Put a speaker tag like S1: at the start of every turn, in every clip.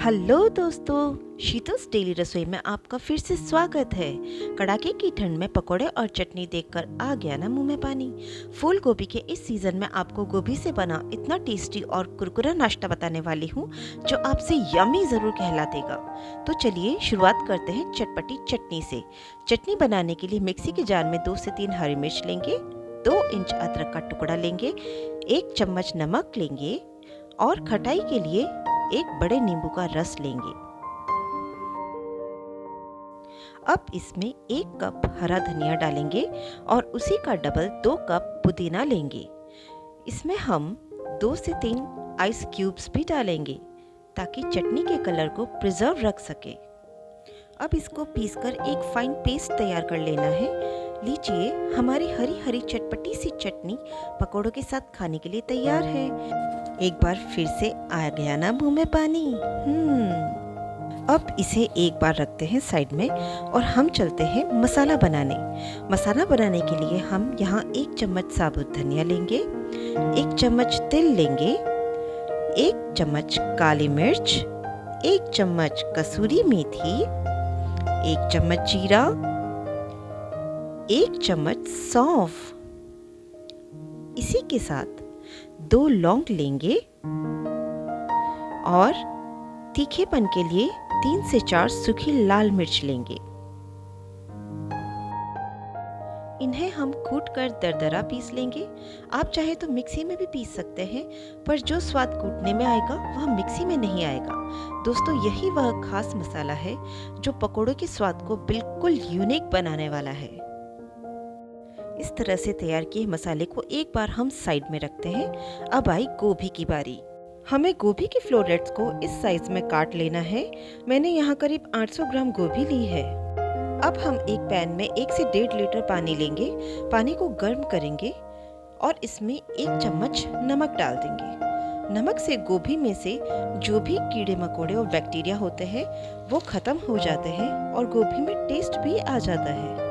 S1: Hello दोस्तों, Sheetal's daily रसोई में आपका फिर से स्वागत है। कड़ाके की ठंड में पकोड़े और चटनी देखकर आ गया ना मुंह में पानी। फूल गोभी के इस सीजन में आपको गोभी से बना इतना टेस्टी और कुरकुरा नाश्ता बताने वाली हूँ जो आपसे यम्मी ज़रूर कहला देगा। तो चलिए शुरुआत करते हैं चटपटी चटनी से। चटनी बनाने के लिए मिक्सी के जार में 2 से 3 हरी मिर्च लेंगे, 2 इंच अदरक का टुकड़ा लेंगे, 1 चम्मच नमक लेंगे और खटाई के लिए 1 बड़े नींबू का रस लेंगे। अब इसमें 1 कप हरा धनिया डालेंगे और उसी का डबल 2 कप पुदीना लेंगे। इसमें हम 2 से 3 आइस क्यूब्स भी डालेंगे ताकि चटनी के कलर को प्रिजर्व रख सके। अब इसको पीसकर एक फाइन पेस्ट तैयार कर लेना है। लीजिए, हमारी हरी हरी चटपटी सी चटनी पकौड़ों के साथ खाने के लिए तैयार है। एक बार फिर से आ गया ना मुंह में पानी। अब इसे एक बार रखते हैं साइड में और हम चलते हैं मसाला बनाने। मसाला बनाने के लिए हम यहाँ 1 चम्मच साबुत धनिया लेंगे, 1 चम्मच तिल लेंगे, 1 चम्मच काली मिर्च, 1 चम्मच कसूरी मेथी, 1 चम्मच जीरा, 1 चम्मच सौंफ। इसी के साथ 2 लौंग लेंगे और तीखेपन के लिए 3 से 4 सूखी लाल मिर्च लेंगे। इन्हें हम कूटकर दरदरा पीस लेंगे। आप चाहे तो मिक्सी में भी पीस सकते हैं, पर जो स्वाद कूटने में आएगा वह मिक्सी में नहीं आएगा। दोस्तों, यही वह खास मसाला है जो पकोड़ों के स्वाद को बिल्कुल यूनिक बनाने वाला है। इस तरह से तैयार किए मसाले को एक बार हम साइड में रखते हैं। अब आई गोभी की बारी। हमें गोभी के फ्लोरेट्स को इस साइज में काट लेना है। मैंने यहाँ करीब 800 ग्राम गोभी ली है। अब हम एक पैन में 1 से 1.5 लीटर पानी लेंगे। पानी को गर्म करेंगे और इसमें 1 चम्मच नमक डाल देंगे। नमक से गोभी में से जो भी कीड़े मकोड़े और बैक्टीरिया होते हैं वो खत्म हो जाते हैं और गोभी में टेस्ट भी आ जाता है।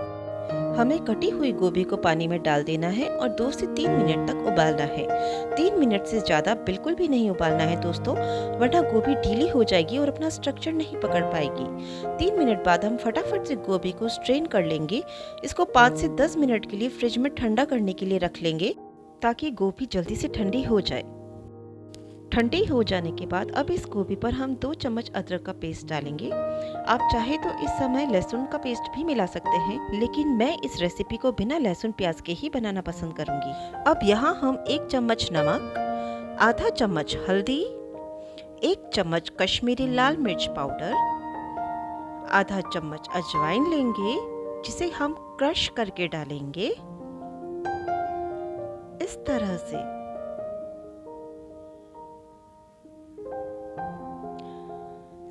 S1: हमें कटी हुई गोभी को पानी में डाल देना है और 2 से 3 मिनट तक उबालना है। 3 मिनट से ज़्यादा बिल्कुल भी नहीं उबालना है दोस्तों, वरना गोभी ढीली हो जाएगी और अपना स्ट्रक्चर नहीं पकड़ पाएगी। 3 मिनट बाद हम फटाफट से गोभी को स्ट्रेन कर लेंगे। इसको 5 से 10 मिनट के लिए फ्रिज में ठंडा करने के लिए रख लेंगे ताकि गोभी जल्दी से ठंडी हो जाए। ठंडी हो जाने के बाद अब इस गोभी पर हम 2 चम्मच अदरक का पेस्ट डालेंगे। आप चाहे तो इस समय लहसुन का पेस्ट भी मिला सकते हैं, लेकिन मैं इस रेसिपी को बिना लहसुन प्याज के ही बनाना पसंद करूंगी। अब यहाँ हम 1 चम्मच नमक, आधा चम्मच हल्दी, 1 चम्मच कश्मीरी लाल मिर्च पाउडर, आधा चम्मच अजवाइन लेंगे जिसे हम क्रश करके डालेंगे। इस तरह से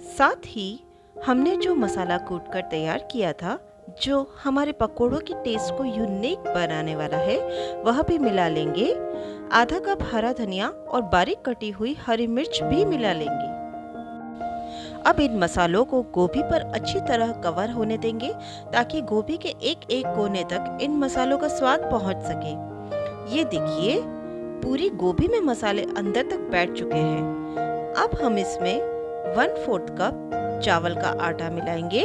S1: साथ ही हमने जो मसाला कूटकर तैयार किया था, जो हमारे पकोड़ों की टेस्ट को यूनिक बनाने वाला है, वह भी मिला लेंगे। आधा कप हरा धनिया और बारीक कटी हुई हरी मिर्च भी मिला लेंगे। अब इन मसालों को गोभी पर अच्छी तरह कवर होने देंगे ताकि गोभी के एक एक कोने तक इन मसालों का स्वाद पहुंच सके। ये देखिए, पूरी गोभी में मसाले अंदर तक बैठ चुके हैं। अब हम इसमें 1/4 कप चावल का आटा मिलाएंगे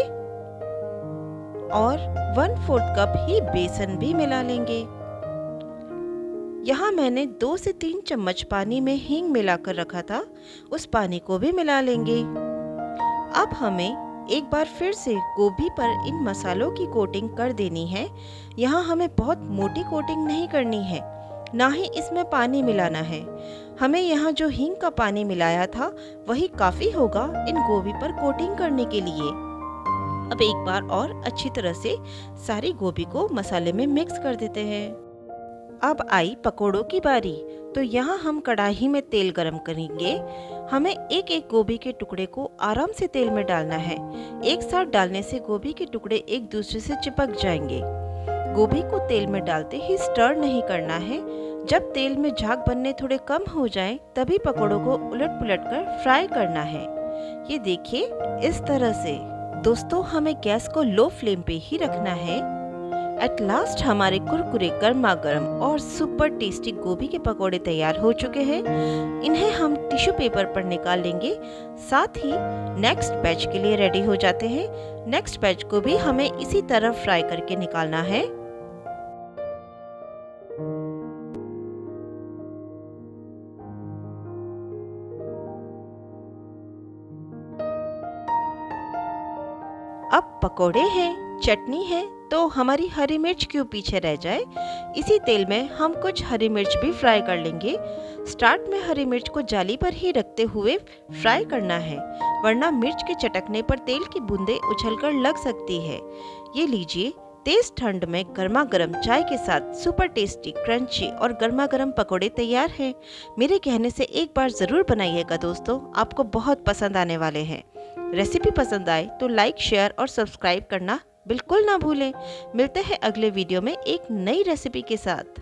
S1: और 1/4 कप ही बेसन भी मिला लेंगे। यहाँ मैंने 2 से 3 चम्मच पानी में हींग मिलाकर रखा था, उस पानी को भी मिला लेंगे। अब हमें एक बार फिर से गोभी पर इन मसालों की कोटिंग कर देनी है। यहाँ हमें बहुत मोटी कोटिंग नहीं करनी है, ना ही इसमें पानी मिलाना है। हमें यहाँ जो हींग का पानी मिलाया था वही काफी होगा इन गोभी पर कोटिंग करने के लिए। अब एक बार और अच्छी तरह से सारी गोभी को मसाले में मिक्स कर देते हैं। अब आई पकोड़ों की बारी। तो यहाँ हम कढ़ाई में तेल गरम करेंगे। हमें एक एक गोभी के टुकड़े को आराम से तेल में डालना है। एक साथ डालने से गोभी के टुकड़े एक दूसरे से चिपक जाएंगे। गोभी को तेल में डालते ही स्टर नहीं करना है। जब तेल में झाग बनने थोड़े कम हो जाएं, तभी पकोड़ों को उलट पुलट कर फ्राई करना है। ये देखिए, इस तरह से। दोस्तों, हमें गैस को लो फ्लेम पे ही रखना है। एट लास्ट हमारे कुरकुरे गर्मा गर्म और सुपर टेस्टी गोभी के पकोड़े तैयार हो चुके हैं। इन्हें हम टिश्यू पेपर पर निकाल लेंगे, साथ ही नेक्स्ट बैच के लिए रेडी हो जाते हैं। नेक्स्ट बैच को भी हमें इसी तरह फ्राई करके निकालना है। अब पकोड़े हैं, चटनी है, तो हमारी हरी मिर्च क्यों पीछे रह जाए। इसी तेल में हम कुछ हरी मिर्च भी फ्राई कर लेंगे। स्टार्ट में हरी मिर्च को जाली पर ही रखते हुए फ्राई करना है, वरना मिर्च के चटकने पर तेल की बूंदें उछलकर लग सकती है। ये लीजिए, तेज ठंड में गर्मा गर्म चाय के साथ सुपर टेस्टी, क्रंची और गर्मा गर्म पकोड़े तैयार हैं। मेरे कहने से एक बार ज़रूर बनाइएगा दोस्तों, आपको बहुत पसंद आने वाले हैं। रेसिपी पसंद आए तो लाइक, शेयर और सब्सक्राइब करना बिल्कुल ना भूलें। मिलते हैं अगले वीडियो में एक नई रेसिपी के साथ।